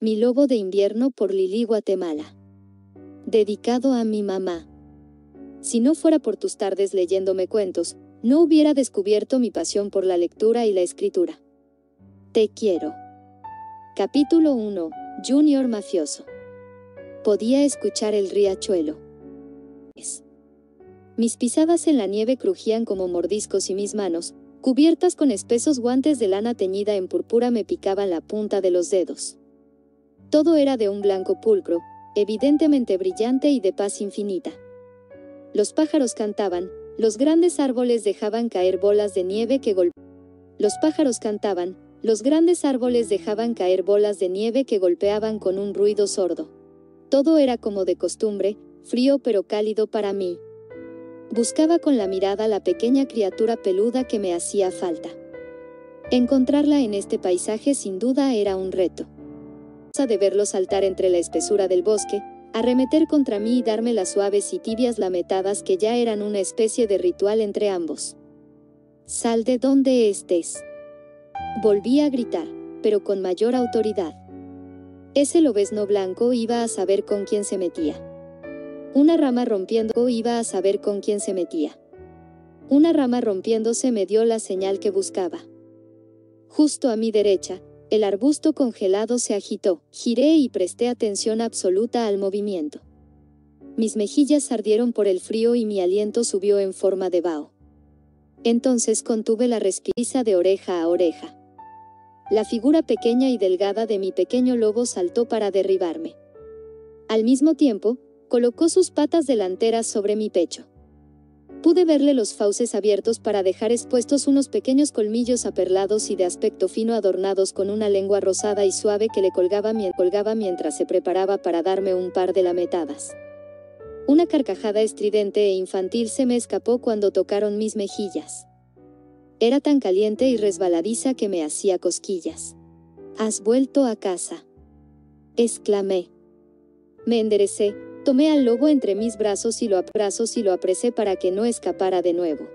Mi lobo de invierno por Lili Guatemala. Dedicado a mi mamá. Si no fuera por tus tardes leyéndome cuentos, no hubiera descubierto mi pasión por la lectura y la escritura. Te quiero. Capítulo 1. Junior mafioso. Podía escuchar el riachuelo. Mis pisadas en la nieve crujían como mordiscos y mis manos, cubiertas con espesos guantes de lana teñida en púrpura, me picaban la punta de los dedos. Todo era de un blanco pulcro, evidentemente brillante y de paz infinita. Los pájaros cantaban, los grandes árboles dejaban caer bolas de nieve que golpeaban. Los pájaros cantaban, los grandes árboles dejaban caer bolas de nieve que golpeaban con un ruido sordo. Todo era como de costumbre, frío pero cálido para mí. Buscaba con la mirada la pequeña criatura peluda que me hacía falta. Encontrarla en este paisaje sin duda era un reto. De verlo saltar entre la espesura del bosque, arremeter contra mí y darme las suaves y tibias lametadas que ya eran una especie de ritual entre ambos. «Sal de donde estés». Volví a gritar, pero con mayor autoridad. Ese lobezno blanco iba a saber con quién se metía. Una rama rompiendo iba a saber con quién se metía. Una rama rompiéndose me dio la señal que buscaba. Justo a mi derecha, el arbusto congelado se agitó, giré y presté atención absoluta al movimiento. Mis mejillas ardieron por el frío y mi aliento subió en forma de vaho. Entonces contuve la respiración de oreja a oreja. La figura pequeña y delgada de mi pequeño lobo saltó para derribarme. Al mismo tiempo, colocó sus patas delanteras sobre mi pecho. Pude verle los fauces abiertos para dejar expuestos unos pequeños colmillos aperlados y de aspecto fino adornados con una lengua rosada y suave que le colgaba mientras se preparaba para darme un par de lametadas. Una carcajada estridente e infantil se me escapó cuando tocaron mis mejillas. Era tan caliente y resbaladiza que me hacía cosquillas. «¿Has vuelto a casa?», exclamé. Me enderecé. Tomé al lobo entre mis brazos y lo apresé para que no escapara de nuevo.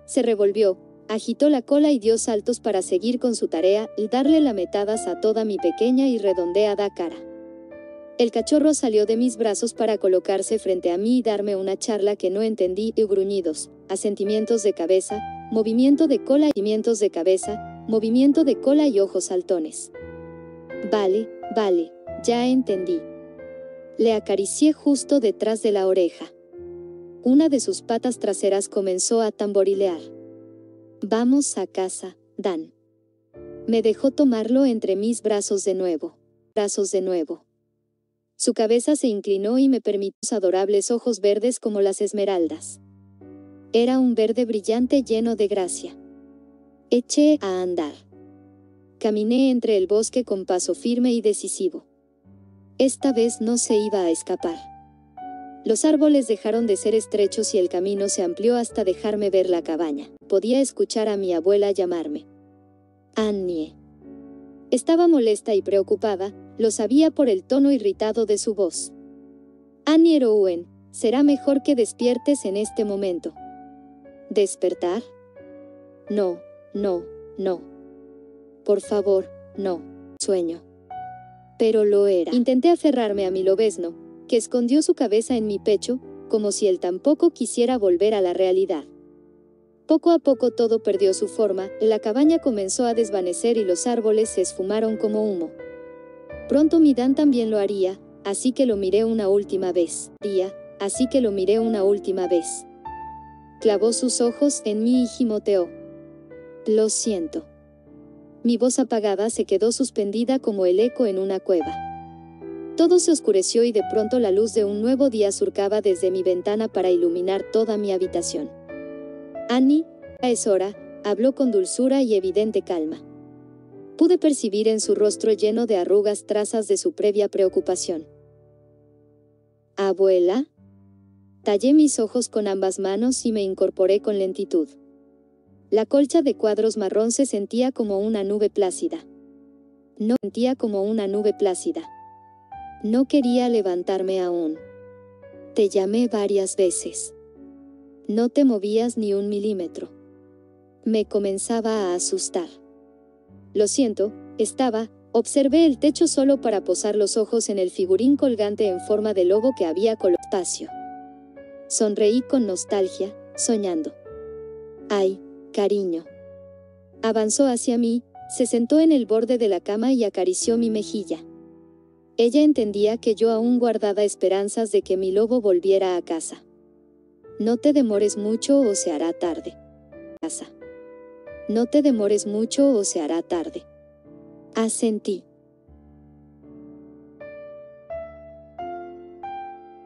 Se revolvió, agitó la cola y dio saltos para seguir con su tarea y darle lametadas a toda mi pequeña y redondeada cara. El cachorro salió de mis brazos para colocarse frente a mí y darme una charla que no entendí, y gruñidos, asentimientos de cabeza, movimiento de cola y ojos saltones. Vale, ya entendí. Le acaricié justo detrás de la oreja. Una de sus patas traseras comenzó a tamborilear. «Vamos a casa, Dan». Me dejó tomarlo entre mis brazos de nuevo. Su cabeza se inclinó y me permitió sus adorables ojos verdes como las esmeraldas. Era un verde brillante lleno de gracia. Eché a andar. Caminé entre el bosque con paso firme y decisivo. Esta vez no se iba a escapar. Los árboles dejaron de ser estrechos y el camino se amplió hasta dejarme ver la cabaña. Podía escuchar a mi abuela llamarme. «Annie». Estaba molesta y preocupada, lo sabía por el tono irritado de su voz. «Annie Rouen, será mejor que despiertes en este momento». ¿Despertar? No. Por favor, no. Sueño. Pero lo era. Intenté aferrarme a mi lobezno, que escondió su cabeza en mi pecho, como si él tampoco quisiera volver a la realidad. Poco a poco todo perdió su forma, la cabaña comenzó a desvanecer y los árboles se esfumaron como humo. Pronto mi Dan también lo haría, así que lo miré una última vez. Clavó sus ojos en mí y gimoteó. «Lo siento». Mi voz apagada se quedó suspendida como el eco en una cueva. Todo se oscureció y de pronto la luz de un nuevo día surcaba desde mi ventana para iluminar toda mi habitación. «Annie, ya es hora», habló con dulzura y evidente calma. Pude percibir en su rostro lleno de arrugas trazas de su previa preocupación. «¿Abuela?». Tallé mis ojos con ambas manos y me incorporé con lentitud. La colcha de cuadros marrón se sentía como una nube plácida. No quería levantarme aún. Te llamé varias veces. No te movías ni un milímetro. Me comenzaba a asustar. Lo siento, estaba Observé el techo solo para posar los ojos en el figurín colgante en forma de lobo que había colocado espacio. Sonreí con nostalgia, soñando. ¡Ay, cariño! Avanzó hacia mí, se sentó en el borde de la cama y acarició mi mejilla. Ella entendía que yo aún guardaba esperanzas de que mi lobo volviera a casa. No te demores mucho o se hará tarde. Casa. No te demores mucho o se hará tarde. Asentí.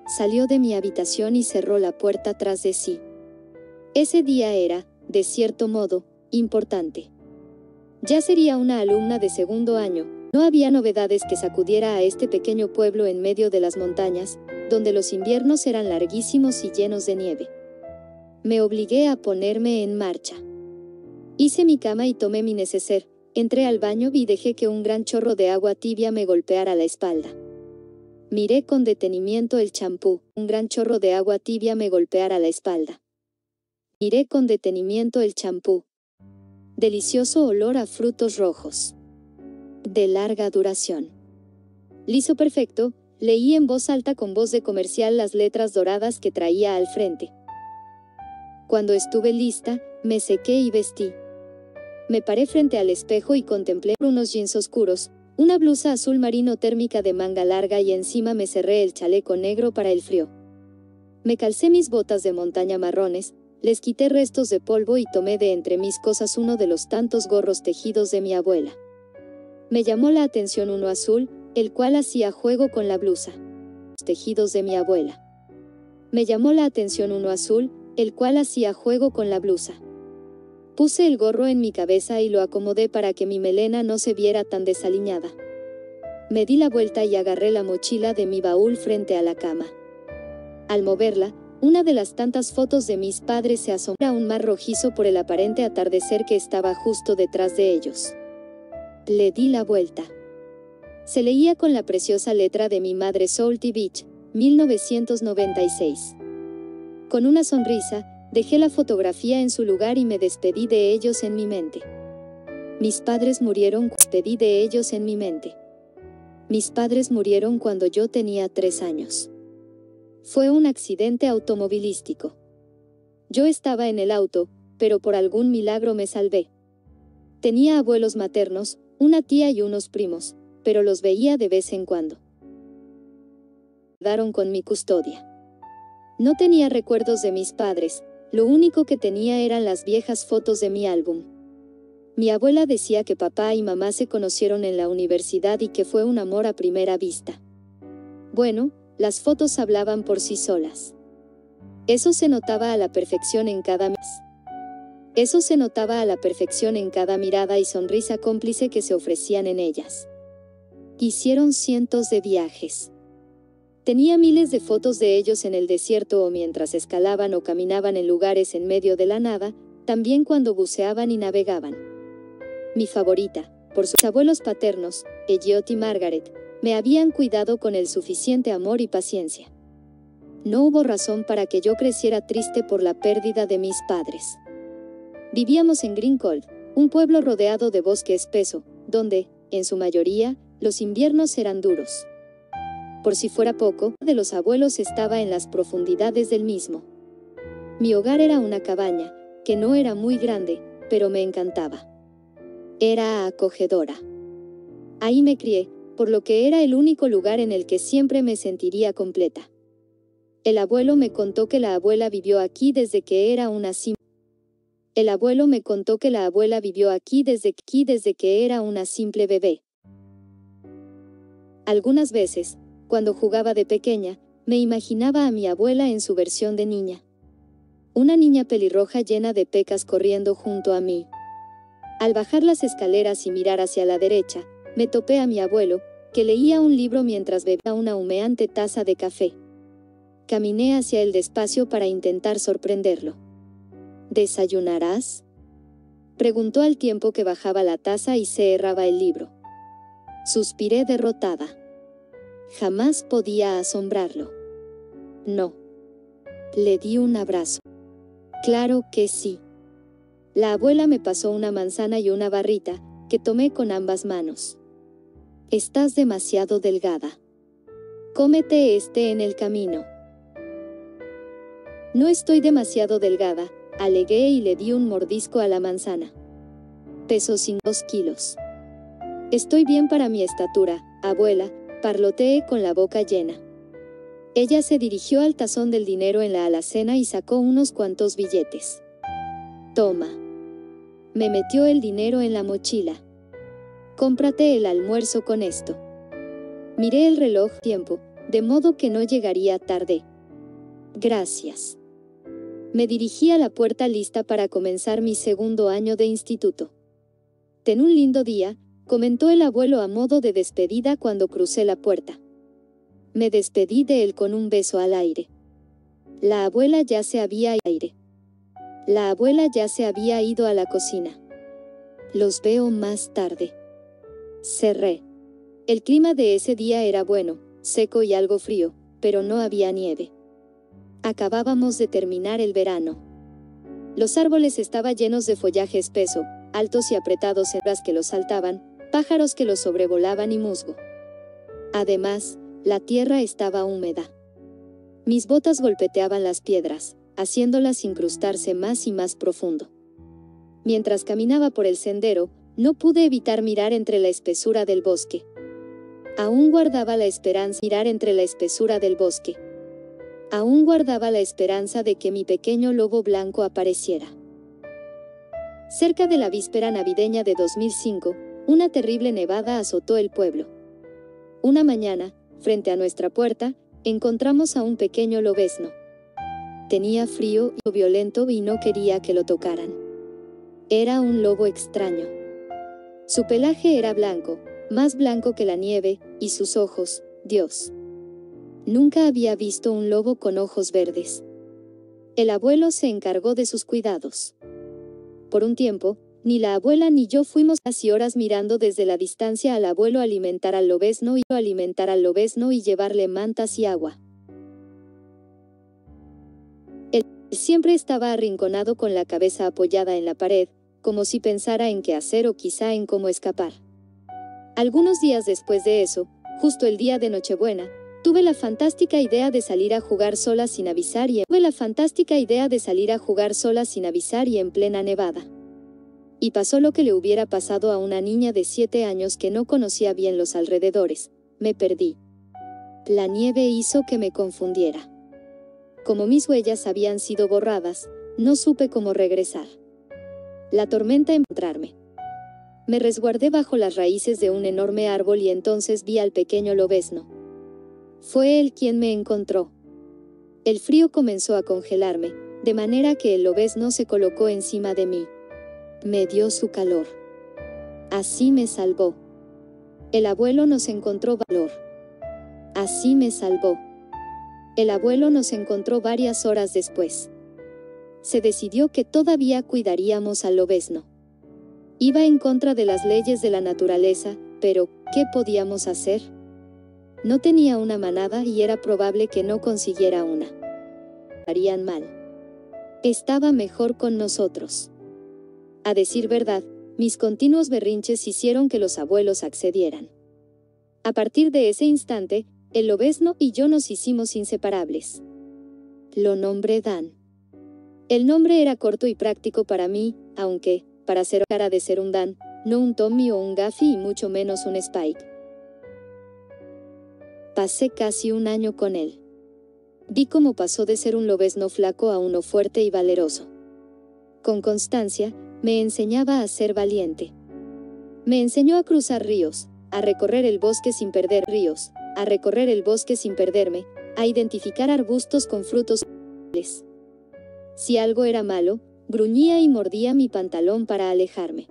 Salió de mi habitación y cerró la puerta tras de sí. Ese día era, de cierto modo, importante. Ya sería una alumna de segundo año. No había novedades que sacudiera a este pequeño pueblo en medio de las montañas, donde los inviernos eran larguísimos y llenos de nieve. Me obligué a ponerme en marcha. Hice mi cama y tomé mi neceser. Entré al baño y dejé que un gran chorro de agua tibia me golpeara la espalda. Miré con detenimiento el champú. Un gran chorro de agua tibia me golpeara la espalda. Miré con detenimiento el champú. Delicioso olor a frutos rojos. De larga duración. Liso perfecto, leí en voz alta con voz de comercial las letras doradas que traía al frente. Cuando estuve lista, me sequé y vestí. Me paré frente al espejo y contemplé unos jeans oscuros, una blusa azul marino térmica de manga larga y encima me cerré el chaleco negro para el frío. Me calcé mis botas de montaña marrones, les quité restos de polvo y tomé de entre mis cosas uno de los tantos gorros tejidos de mi abuela. Me llamó la atención uno azul, el cual hacía juego con la blusa. Los tejidos de mi abuela. Me llamó la atención uno azul, el cual hacía juego con la blusa. Puse el gorro en mi cabeza y lo acomodé para que mi melena no se viera tan desaliñada. Me di la vuelta y agarré la mochila de mi baúl frente a la cama. Al moverla, una de las tantas fotos de mis padres se asomó a un mar rojizo por el aparente atardecer que estaba justo detrás de ellos. Le di la vuelta. Se leía con la preciosa letra de mi madre Salty Beach, 1996. Con una sonrisa, dejé la fotografía en su lugar y me despedí de ellos en mi mente. Mis padres murieron cuando yo tenía 3 años. Fue un accidente automovilístico. Yo estaba en el auto, pero por algún milagro me salvé. Tenía abuelos maternos, una tía y unos primos, pero los veía de vez en cuando. Quedaron con mi custodia. No tenía recuerdos de mis padres, lo único que tenía eran las viejas fotos de mi álbum. Mi abuela decía que papá y mamá se conocieron en la universidad y que fue un amor a primera vista. Bueno, las fotos hablaban por sí solas. Eso se notaba a la perfección en cada mirada y sonrisa cómplice que se ofrecían en ellas. Hicieron cientos de viajes. Tenía miles de fotos de ellos en el desierto o mientras escalaban o caminaban en lugares en medio de la nada, también cuando buceaban y navegaban. Mi favorita, por sus abuelos paternos, Elliot y Margaret, me habían cuidado con el suficiente amor y paciencia. No hubo razón para que yo creciera triste por la pérdida de mis padres. Vivíamos en Green Cold, un pueblo rodeado de bosque espeso, donde, en su mayoría, los inviernos eran duros. Por si fuera poco, de los abuelos estaba en las profundidades del mismo. Mi hogar era una cabaña, que no era muy grande, pero me encantaba. Era acogedora. Ahí me crié, por lo que era el único lugar en el que siempre me sentiría completa. El abuelo me contó que la abuela vivió aquí desde que era una simple bebé. Algunas veces, cuando jugaba de pequeña, me imaginaba a mi abuela en su versión de niña. Una niña pelirroja llena de pecas corriendo junto a mí. Al bajar las escaleras y mirar hacia la derecha, me topé a mi abuelo, que leía un libro mientras bebía una humeante taza de café. Caminé hacia él despacio para intentar sorprenderlo. ¿Desayunarás?, preguntó al tiempo que bajaba la taza y cerraba el libro. Suspiré derrotada. Jamás podía asombrarlo. No. Le di un abrazo. Claro que sí. La abuela me pasó una manzana y una barrita, que tomé con ambas manos. Estás demasiado delgada. Cómete este en el camino. No estoy demasiado delgada, alegué y le di un mordisco a la manzana. Pesó 2 kilos. Estoy bien para mi estatura, abuela, parloteé con la boca llena. Ella se dirigió al tazón del dinero en la alacena y sacó unos cuantos billetes. Toma. Me metió el dinero en la mochila. Cómprate el almuerzo con esto. Miré el reloj tiempo, de modo que no llegaría tarde. Gracias. Me dirigí a la puerta lista para comenzar mi segundo año de instituto. Ten un lindo día, comentó el abuelo a modo de despedida cuando crucé la puerta. Me despedí de él con un beso al aire. La abuela ya se había ido a la cocina. Los veo más tarde. Cerré. El clima de ese día era bueno, seco y algo frío, pero no había nieve. Acabábamos de terminar el verano. Los árboles estaban llenos de follaje espeso, altos y apretados, hebras que los saltaban, pájaros que los sobrevolaban y musgo. Además, la tierra estaba húmeda. Mis botas golpeteaban las piedras, haciéndolas incrustarse más y más profundo. Mientras caminaba por el sendero, no pude evitar mirar entre la espesura del bosque. Aún guardaba la esperanza de que mi pequeño lobo blanco apareciera. Cerca de la víspera navideña de 2005, una terrible nevada azotó el pueblo. Una mañana, frente a nuestra puerta, encontramos a un pequeño lobezno. Tenía frío y violento y no quería que lo tocaran. Era un lobo extraño. Su pelaje era blanco, más blanco que la nieve, y sus ojos, Dios. Nunca había visto un lobo con ojos verdes. El abuelo se encargó de sus cuidados. Por un tiempo, ni la abuela ni yo fuimos casi horas mirando desde la distancia al abuelo alimentar al lobezno y llevarle mantas y agua. Él siempre estaba arrinconado con la cabeza apoyada en la pared, como si pensara en qué hacer o quizá en cómo escapar. Algunos días después de eso, justo el día de Nochebuena, tuve la fantástica idea de salir a jugar sola sin avisar y en plena nevada. Y pasó lo que le hubiera pasado a una niña de 7 años que no conocía bien los alrededores. Me perdí. La nieve hizo que me confundiera. Como mis huellas habían sido borradas, no supe cómo regresar. La tormenta encontrarme. Me resguardé bajo las raíces de un enorme árbol y entonces vi al pequeño lobezno. Fue él quien me encontró. El frío comenzó a congelarme, de manera que el lobezno se colocó encima de mí. Me dio su calor. Así me salvó. El abuelo nos encontró valor. Así me salvó. El abuelo nos encontró varias horas después. Se decidió que todavía cuidaríamos al lobezno. Iba en contra de las leyes de la naturaleza, pero ¿qué podíamos hacer? No tenía una manada y era probable que no consiguiera una. Harían mal. Estaba mejor con nosotros. A decir verdad, mis continuos berrinches hicieron que los abuelos accedieran. A partir de ese instante, el lobezno y yo nos hicimos inseparables. Lo nombré Dan. El nombre era corto y práctico para mí, aunque, para ser cara de ser un Dan, no un Tommy o un Gaffy y mucho menos un Spike. Pasé casi un año con él. Vi cómo pasó de ser un lobezno flaco a uno fuerte y valeroso. Con constancia, me enseñaba a ser valiente. Me enseñó a cruzar ríos, a recorrer el bosque sin perderme, a identificar arbustos con frutos. Si algo era malo, gruñía y mordía mi pantalón para alejarme.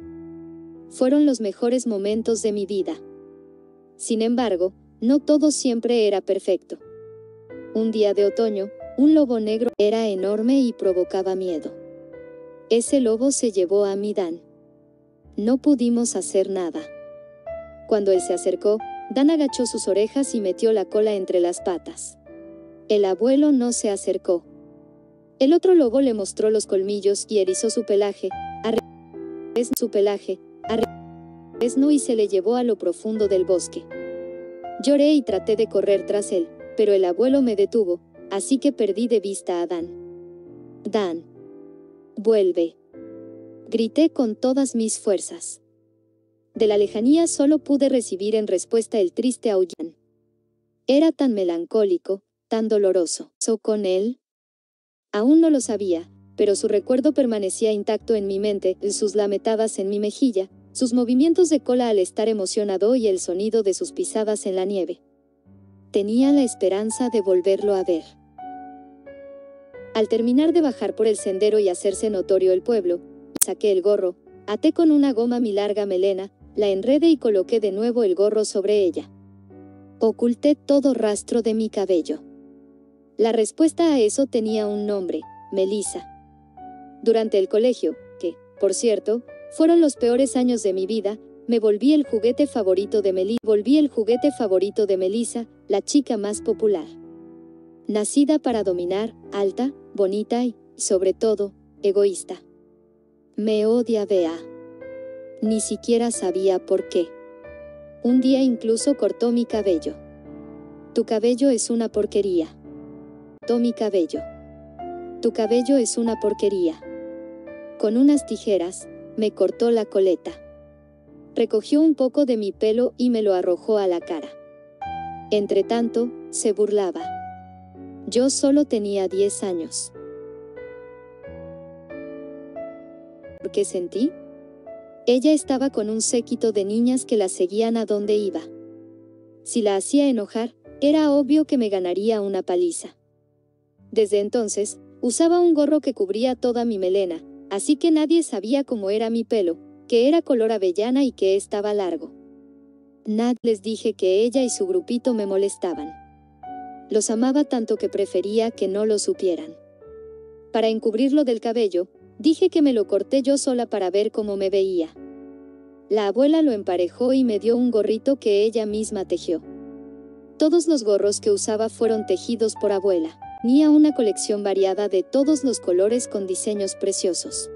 Fueron los mejores momentos de mi vida. Sin embargo, no todo siempre era perfecto. Un día de otoño, un lobo negro era enorme y provocaba miedo. Ese lobo se llevó a mi Dan. No pudimos hacer nada. Cuando él se acercó, Dan agachó sus orejas y metió la cola entre las patas. El abuelo no se acercó. El otro lobo le mostró los colmillos y erizó su pelaje, fresno y se le llevó a lo profundo del bosque. Lloré y traté de correr tras él, pero el abuelo me detuvo, así que perdí de vista a Dan. Dan. Vuelve. Grité con todas mis fuerzas. De la lejanía solo pude recibir en respuesta el triste aullido. Era tan melancólico, tan doloroso. ¿So con él? Aún no lo sabía, pero su recuerdo permanecía intacto en mi mente, sus lametadas en mi mejilla, sus movimientos de cola al estar emocionado y el sonido de sus pisadas en la nieve. Tenía la esperanza de volverlo a ver. Al terminar de bajar por el sendero y hacerse notorio el pueblo, saqué el gorro, até con una goma mi larga melena, la enredé y coloqué de nuevo el gorro sobre ella. Oculté todo rastro de mi cabello. La respuesta a eso tenía un nombre, Melissa. Durante el colegio, que, por cierto, fueron los peores años de mi vida, me volví el juguete favorito de Melissa, la chica más popular. Nacida para dominar, alta, bonita y, sobre todo, egoísta. Me odiaba. Ni siquiera sabía por qué. Un día incluso cortó mi cabello. Tu cabello es una porquería. Cortó mi cabello. Tu cabello es una porquería. Con unas tijeras, me cortó la coleta. Recogió un poco de mi pelo y me lo arrojó a la cara. Entretanto, se burlaba. Yo solo tenía 10 años. ¿Por qué sentí? Ella estaba con un séquito de niñas que la seguían a donde iba. Si la hacía enojar, era obvio que me ganaría una paliza. Desde entonces, usaba un gorro que cubría toda mi melena, así que nadie sabía cómo era mi pelo, que era color avellana y que estaba largo. Nadie les dije que ella y su grupito me molestaban. Los amaba tanto que prefería que no lo supieran. Para encubrirlo del cabello, dije que me lo corté yo sola para ver cómo me veía. La abuela lo emparejó y me dio un gorrito que ella misma tejió. Todos los gorros que usaba fueron tejidos por abuela. Tenía una colección variada de todos los colores con diseños preciosos.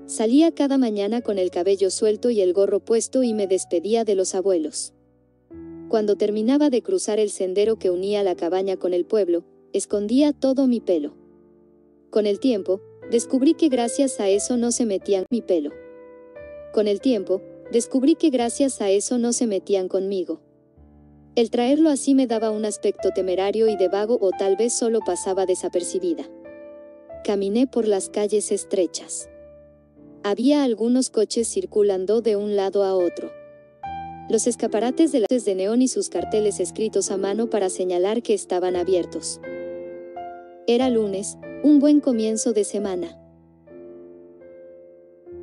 Salía cada mañana con el cabello suelto y el gorro puesto y me despedía de los abuelos. Cuando terminaba de cruzar el sendero que unía la cabaña con el pueblo, escondía todo mi pelo. Con el tiempo, descubrí que gracias a eso no se metían mi pelo. Con el tiempo, descubrí que gracias a eso no se metían conmigo. El traerlo así me daba un aspecto temerario y de vago o tal vez solo pasaba desapercibida. Caminé por las calles estrechas. Había algunos coches circulando de un lado a otro. Los escaparates de luces de neón y sus carteles escritos a mano para señalar que estaban abiertos. Era lunes, un buen comienzo de semana.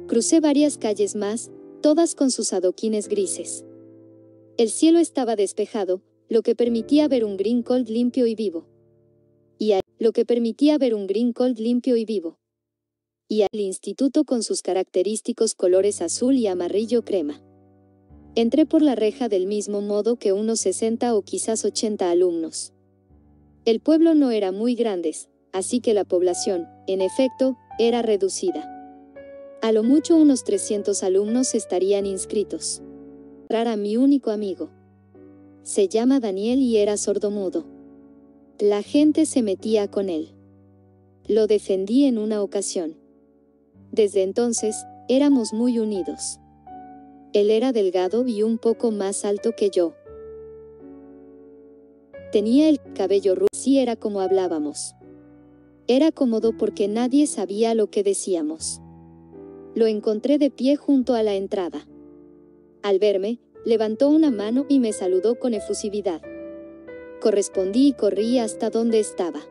Crucé varias calles más, todas con sus adoquines grises. El cielo estaba despejado, lo que permitía ver un green cold limpio y vivo. Y el instituto con sus característicos colores azul y amarillo crema. Entré por la reja del mismo modo que unos 60 o quizás 80 alumnos. El pueblo no era muy grande, así que la población, en efecto, era reducida. A lo mucho unos 300 alumnos estarían inscritos. A mi único amigo. Se llama Daniel y era sordomudo. La gente se metía con él. Lo defendí en una ocasión. Desde entonces, éramos muy unidos. Él era delgado y un poco más alto que yo. Tenía el cabello rubio, sí era como hablábamos. Era cómodo porque nadie sabía lo que decíamos. Lo encontré de pie junto a la entrada. Al verme, levantó una mano y me saludó con efusividad. Correspondí y corrí hasta donde estaba.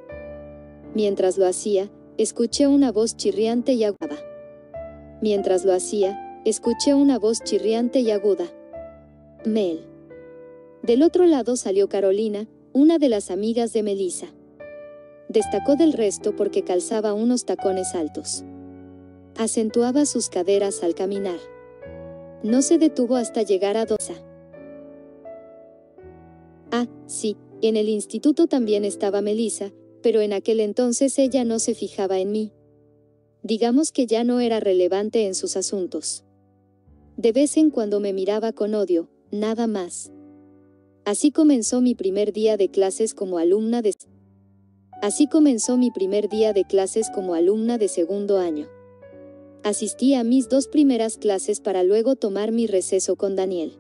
Mientras lo hacía, escuché una voz chirriante y aguda. Mel. Del otro lado salió Carolina, una de las amigas de Melissa. Destacó del resto porque calzaba unos tacones altos. Acentuaba sus caderas al caminar. No se detuvo hasta llegar a Dosa. Ah, sí, en el instituto también estaba Melissa, pero en aquel entonces ella no se fijaba en mí. Digamos que ya no era relevante en sus asuntos. De vez en cuando me miraba con odio, nada más. Así comenzó mi primer día de clases como alumna de segundo año. Asistí a mis 2 primeras clases para luego tomar mi receso con Daniel.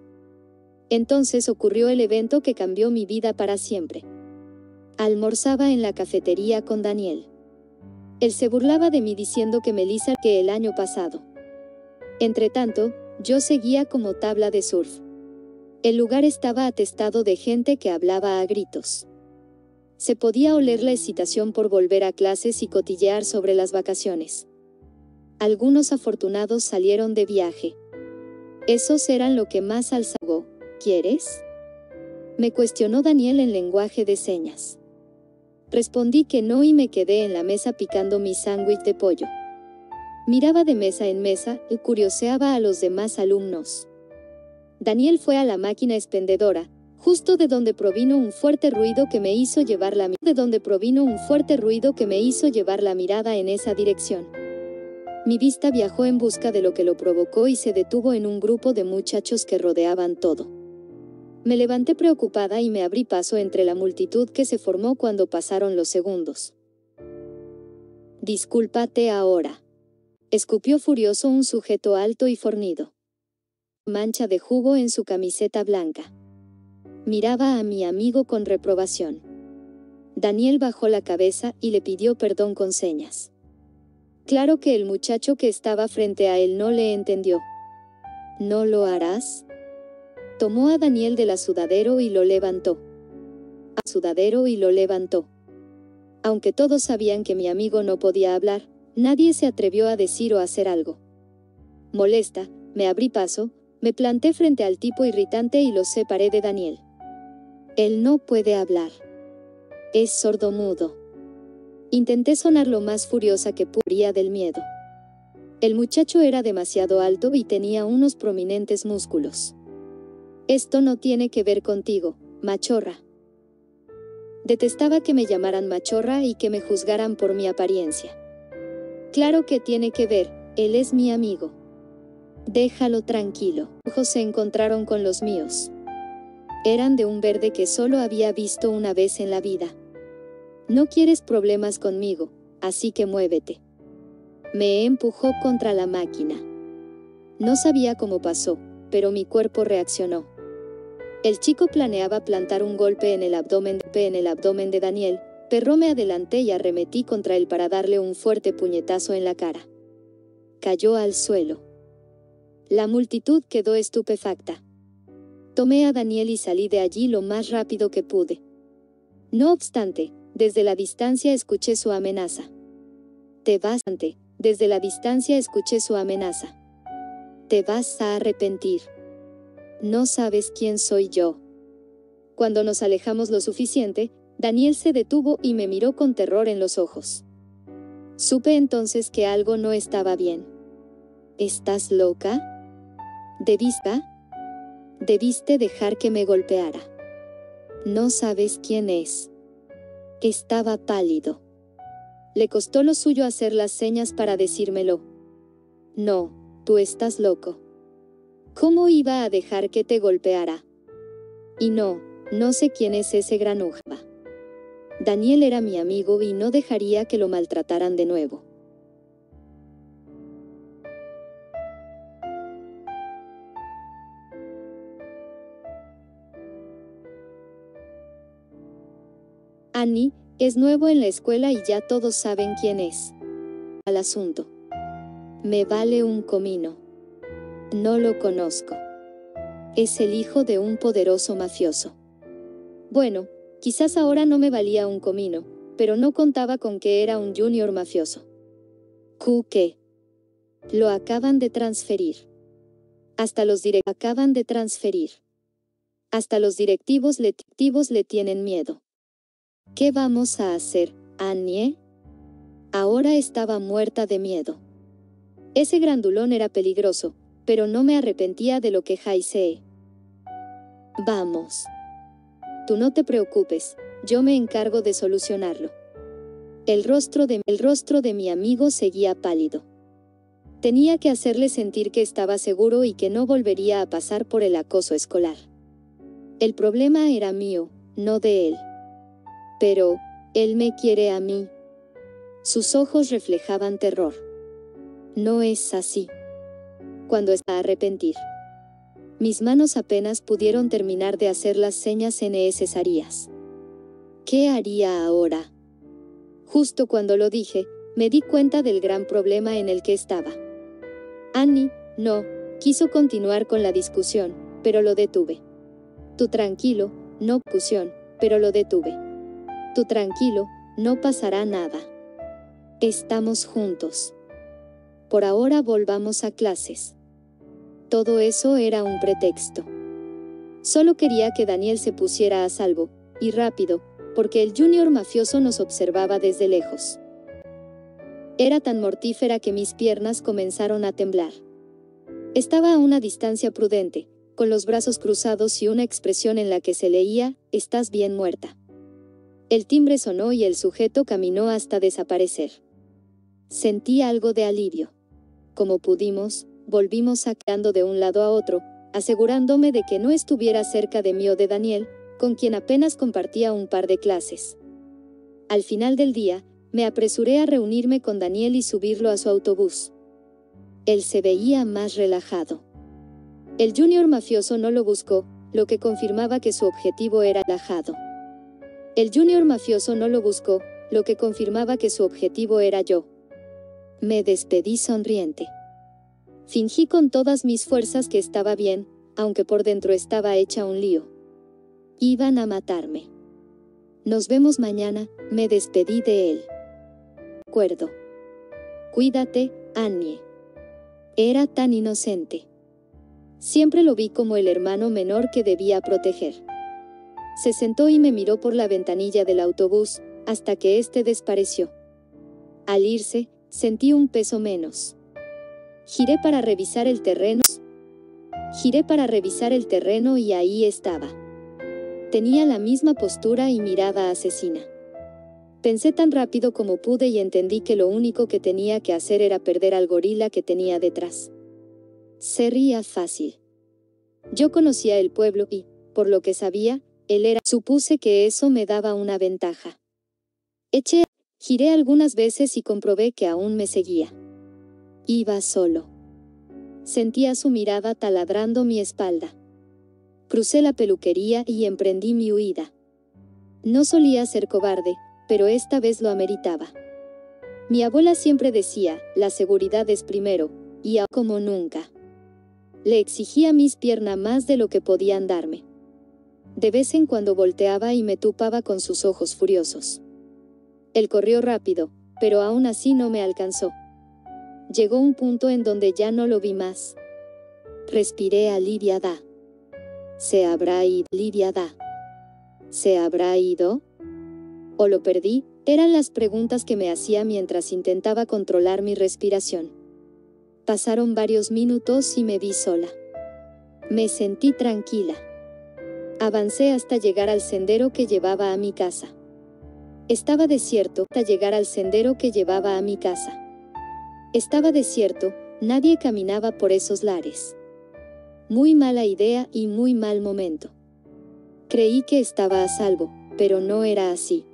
Entonces ocurrió el evento que cambió mi vida para siempre. Almorzaba en la cafetería con Daniel. Él se burlaba de mí diciendo que Melissa que el año pasado. Entretanto, yo seguía como tabla de surf. El lugar estaba atestado de gente que hablaba a gritos. Se podía oler la excitación por volver a clases y cotillear sobre las vacaciones. Algunos afortunados salieron de viaje. Esos eran lo que más alzaba. ¿Quieres? Me cuestionó Daniel en lenguaje de señas. Respondí que no y me quedé en la mesa picando mi sándwich de pollo. Miraba de mesa en mesa y curioseaba a los demás alumnos. Daniel fue a la máquina expendedora, justo de donde provino un fuerte ruido que me hizo llevar la mirada en esa dirección. Mi vista viajó en busca de lo que lo provocó y se detuvo en un grupo de muchachos que rodeaban todo. Me levanté preocupada y me abrí paso entre la multitud que se formó cuando pasaron los segundos. «Discúlpate ahora», escupió furioso un sujeto alto y fornido. Mancha de jugo en su camiseta blanca. Miraba a mi amigo con reprobación. Daniel bajó la cabeza y le pidió perdón con señas. Claro que el muchacho que estaba frente a él no le entendió. ¿No lo harás? Tomó a Daniel del sudadero y lo levantó. Aunque todos sabían que mi amigo no podía hablar, nadie se atrevió a decir o hacer algo. Molesta, me abrí paso, me planté frente al tipo irritante y lo separé de Daniel. Él no puede hablar. Es sordomudo. Intenté sonar lo más furiosa que podía del miedo. El muchacho era demasiado alto y tenía unos prominentes músculos. Esto no tiene que ver contigo, machorra. Detestaba que me llamaran machorra y que me juzgaran por mi apariencia. Claro que tiene que ver, él es mi amigo. Déjalo tranquilo. Sus ojos se encontraron con los míos. Eran de un verde que solo había visto una vez en la vida. No quieres problemas conmigo, así que muévete. Me empujó contra la máquina. No sabía cómo pasó, pero mi cuerpo reaccionó. El chico planeaba plantar un golpe en el abdomen de Daniel, pero me adelanté y arremetí contra él para darle un fuerte puñetazo en la cara. Cayó al suelo. La multitud quedó estupefacta. Tomé a Daniel y salí de allí lo más rápido que pude. No obstante, desde la distancia escuché su amenaza. Te vas a arrepentir. No sabes quién soy yo. Cuando nos alejamos lo suficiente, Daniel se detuvo y me miró con terror en los ojos. Supe entonces que algo no estaba bien. ¿Estás loca? Debiste dejar que me golpeara. No sabes quién es. Estaba pálido. Le costó lo suyo hacer las señas para decírmelo. No, tú estás loco. ¿Cómo iba a dejar que te golpeara? Y no sé quién es ese granuja. Daniel era mi amigo y no dejaría que lo maltrataran de nuevo. Annie es nuevo en la escuela y ya todos saben quién es. Al asunto. Me vale un comino. No lo conozco. Es el hijo de un poderoso mafioso. Bueno, quizás ahora no me valía un comino, pero no contaba con que era un junior mafioso. ¿Qué? Lo acaban de transferir. Hasta los directivos le tienen miedo. ¿Qué vamos a hacer, Annie? Ahora estaba muerta de miedo. Ese grandulón era peligroso, pero no me arrepentía de lo que hice. Vamos. Tú no te preocupes, yo me encargo de solucionarlo. El rostro de mi amigo seguía pálido. Tenía que hacerle sentir que estaba seguro y que no volvería a pasar por el acoso escolar. El problema era mío, no de él. Pero, él me quiere a mí. Sus ojos reflejaban terror. No es así. Cuando está a arrepentir. Mis manos apenas pudieron terminar de hacer las señas necesarias. ¿Qué haría ahora? Justo cuando lo dije, me di cuenta del gran problema en el que estaba. Annie, no, quiso continuar con la discusión, pero lo detuve. Tú tranquilo, no discusión, pero lo detuve. Tú tranquilo, no pasará nada. Estamos juntos. Por ahora volvamos a clases. Todo eso era un pretexto. Solo quería que Daniel se pusiera a salvo, y rápido, porque el junior mafioso nos observaba desde lejos. Era tan mortífera que mis piernas comenzaron a temblar. Estaba a una distancia prudente, con los brazos cruzados y una expresión en la que se leía, «Estás bien muerta». El timbre sonó y el sujeto caminó hasta desaparecer. Sentí algo de alivio. Como pudimos, volvimos sacando de un lado a otro, asegurándome de que no estuviera cerca de mí o de Daniel, con quien apenas compartía un par de clases. Al final del día, me apresuré a reunirme con Daniel y subirlo a su autobús. Él se veía más relajado. El junior mafioso no lo buscó, lo que confirmaba que su objetivo era relajado. El junior mafioso no lo buscó, lo que confirmaba que su objetivo era yo. Me despedí sonriente. Fingí con todas mis fuerzas que estaba bien, aunque por dentro estaba hecha un lío. Iban a matarme. Nos vemos mañana, me despedí de él. Acuerdo. Cuídate, Annie. Era tan inocente. Siempre lo vi como el hermano menor que debía proteger. Se sentó y me miró por la ventanilla del autobús, hasta que éste desapareció. Al irse, sentí un peso menos. Giré para revisar el terreno y ahí estaba. Tenía la misma postura y mirada asesina. Pensé tan rápido como pude y entendí que lo único que tenía que hacer era perder al gorila que tenía detrás. Sería fácil. Yo conocía el pueblo y, por lo que sabía, él era. Supuse que eso me daba una ventaja. Giré algunas veces y comprobé que aún me seguía. Iba solo. Sentía su mirada taladrando mi espalda. Crucé la peluquería y emprendí mi huida. No solía ser cobarde, pero esta vez lo ameritaba. Mi abuela siempre decía, la seguridad es primero, y ahora como nunca. Le exigía a mis piernas más de lo que podían darme. De vez en cuando volteaba y me tupaba con sus ojos furiosos. Él corrió rápido, pero aún así no me alcanzó. Llegó un punto en donde ya no lo vi más. Respiré aliviada. ¿Se habrá ido? Aliviada. ¿Se habrá ido? ¿O lo perdí? Eran las preguntas que me hacía mientras intentaba controlar mi respiración. Pasaron varios minutos y me vi sola. Me sentí tranquila. Avancé hasta llegar al sendero que llevaba a mi casa. Estaba desierto hasta llegar al sendero que llevaba a mi casa. Estaba desierto, nadie caminaba por esos lares. Muy mala idea y muy mal momento. Creí que estaba a salvo, pero no era así.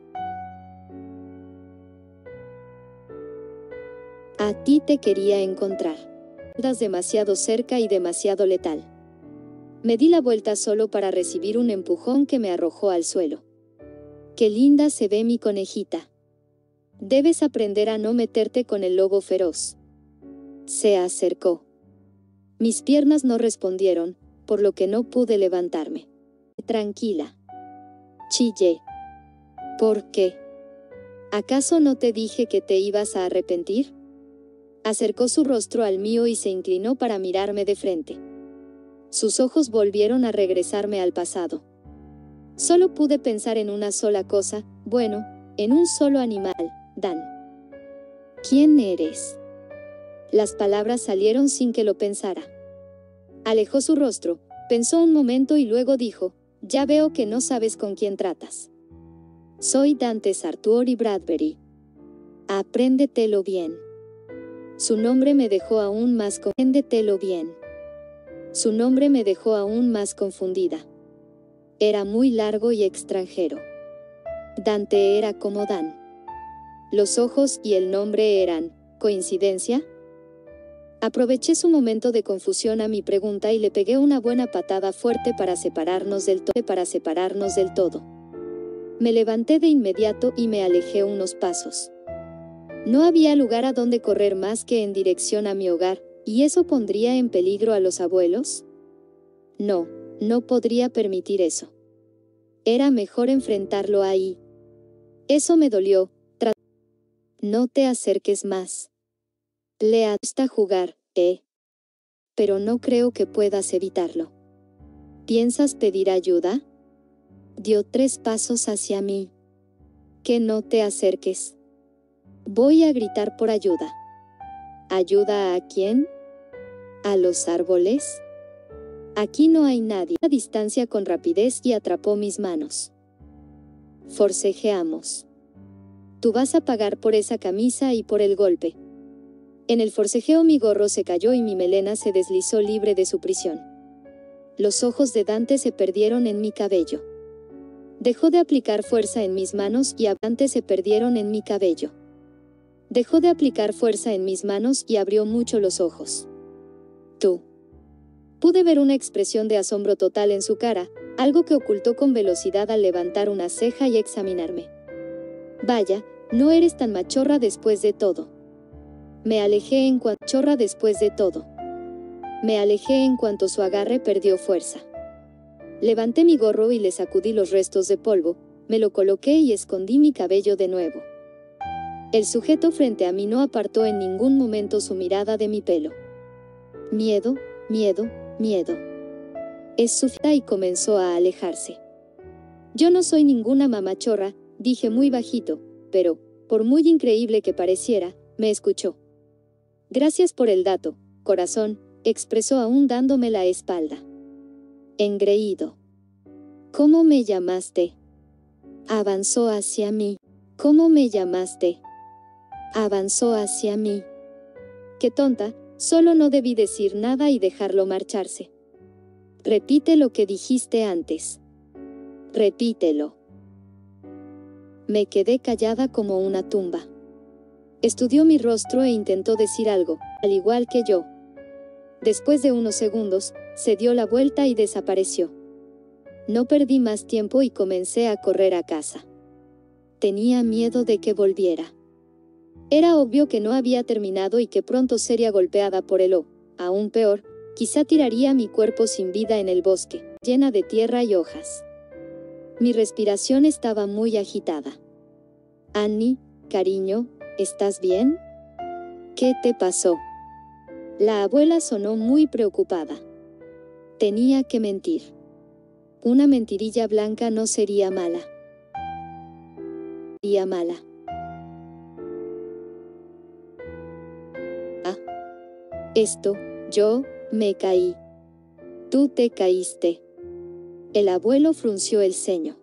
A ti te quería encontrar. Estás demasiado cerca y demasiado letal. Me di la vuelta solo para recibir un empujón que me arrojó al suelo. Qué linda se ve mi conejita. Debes aprender a no meterte con el lobo feroz. Se acercó. Mis piernas no respondieron, por lo que no pude levantarme. Tranquila. Chillé. ¿Por qué? ¿Acaso no te dije que te ibas a arrepentir? Acercó su rostro al mío y se inclinó para mirarme de frente. Sus ojos volvieron a regresarme al pasado. Solo pude pensar en una sola cosa, bueno, en un solo animal, Dan. ¿Quién eres? Las palabras salieron sin que lo pensara. Alejó su rostro, pensó un momento y luego dijo, ya veo que no sabes con quién tratas. Soy Dante Sartori Bradbury. Apréndetelo bien. Su nombre me dejó aún más Compréndetelo bien. Su nombre me dejó aún más confundida. Era muy largo y extranjero. Dante era como Dan. Los ojos y el nombre eran, ¿coincidencia? Aproveché su momento de confusión a mi pregunta y le pegué una buena patada fuerte para separarnos del todo. Me levanté de inmediato y me alejé unos pasos. No había lugar a donde correr más que en dirección a mi hogar, ¿y eso pondría en peligro a los abuelos? No, no podría permitir eso. Era mejor enfrentarlo ahí. Eso me dolió. No te acerques más. Le gusta jugar, pero no creo que puedas evitarlo. ¿Piensas pedir ayuda? Dio 3 pasos hacia mí. Que no te acerques. Voy a gritar por ayuda. ¿Ayuda a quién? ¿A los árboles? Aquí no hay nadie. A distancia con rapidez y atrapó mis manos. Forcejeamos. Tú vas a pagar por esa camisa y por el golpe. En el forcejeo mi gorro se cayó y mi melena se deslizó libre de su prisión. Los ojos de Dante se perdieron en mi cabello. Dejó de aplicar fuerza en mis manos y Dante se perdieron en mi cabello. Dejó de aplicar fuerza en mis manos y abrió mucho los ojos. Tú. Pude ver una expresión de asombro total en su cara, algo que ocultó con velocidad al levantar una ceja y examinarme. Vaya, no eres tan machorra después de todo. Me alejé en cuanto su agarre perdió fuerza. Levanté mi gorro y le sacudí los restos de polvo, me lo coloqué y escondí mi cabello de nuevo. El sujeto frente a mí no apartó en ningún momento su mirada de mi pelo. Miedo, miedo, miedo. Es su fiesta y comenzó a alejarse. Yo no soy ninguna mamachorra, dije muy bajito, pero, por muy increíble que pareciera, me escuchó. Gracias por el dato, corazón, expresó aún dándome la espalda. Engreído. ¿Cómo me llamaste? Avanzó hacia mí. ¿Cómo me llamaste? Avanzó hacia mí. Qué tonta, solo no debí decir nada y dejarlo marcharse. Repite lo que dijiste antes. Repítelo. Me quedé callada como una tumba. Estudió mi rostro e intentó decir algo, al igual que yo. Después de unos segundos, se dio la vuelta y desapareció. No perdí más tiempo y comencé a correr a casa. Tenía miedo de que volviera. Era obvio que no había terminado y que pronto sería golpeada por él o, aún peor, quizá tiraría mi cuerpo sin vida en el bosque, llena de tierra y hojas. Mi respiración estaba muy agitada. Annie, cariño, ¿estás bien? ¿Qué te pasó? La abuela sonó muy preocupada. Tenía que mentir. Una mentirilla blanca no sería mala. Sería mala. Yo, me caí. Tú te caíste. El abuelo frunció el ceño.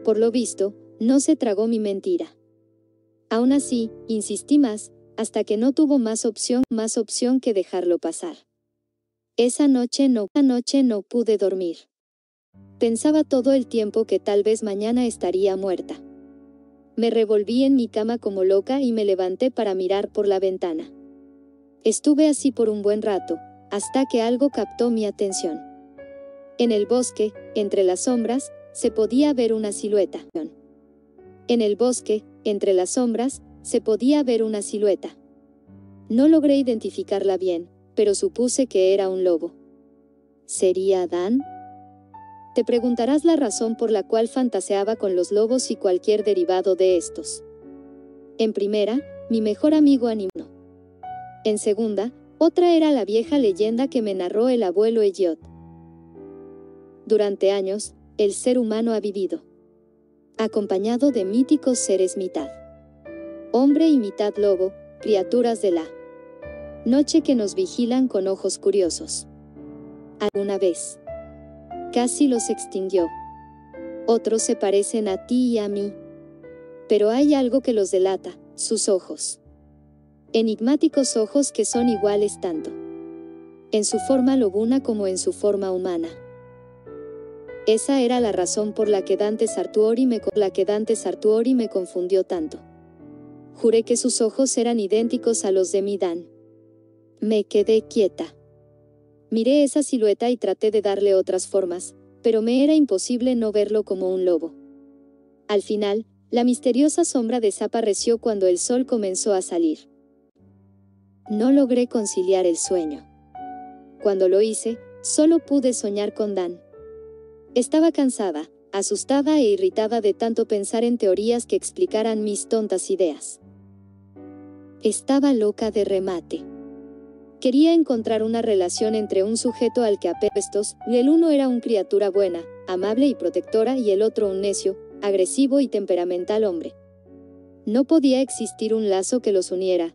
Por lo visto, no se tragó mi mentira. Aún así, insistí más, hasta que no tuvo más opción que dejarlo pasar. Esa noche no pude dormir. Pensaba todo el tiempo que tal vez mañana estaría muerta. Me revolví en mi cama como loca y me levanté para mirar por la ventana. Estuve así por un buen rato, hasta que algo captó mi atención. En el bosque, entre las sombras, se podía ver una silueta. En el bosque, entre las sombras, se podía ver una silueta. No logré identificarla bien, pero supuse que era un lobo. ¿Sería Dan? Te preguntarás la razón por la cual fantaseaba con los lobos y cualquier derivado de estos. En primera, mi mejor amigo animó. En segunda, otra era la vieja leyenda que me narró el abuelo Elliot. Durante años, el ser humano ha vivido acompañado de míticos seres mitad hombre y mitad lobo, criaturas de la noche que nos vigilan con ojos curiosos. Alguna vez, casi los extinguió. Otros se parecen a ti y a mí. Pero hay algo que los delata, sus ojos. enigmáticos ojos que son iguales tanto en su forma lobuna como en su forma humana. Esa era la razón por la que Dante Sartuori me confundió tanto. Juré que sus ojos eran idénticos a los de mi Dan. Me quedé quieta. Miré esa silueta y traté de darle otras formas, pero me era imposible no verlo como un lobo. Al final, la misteriosa sombra desapareció cuando el sol comenzó a salir. No logré conciliar el sueño. Cuando lo hice, solo pude soñar con Dan. Estaba cansada, asustada e irritada de tanto pensar en teorías que explicaran mis tontas ideas. Estaba loca de remate. Quería encontrar una relación entre un sujeto al que apuestos, el uno era una criatura buena, amable y protectora y el otro un necio, agresivo y temperamental hombre. No podía existir un lazo que los uniera,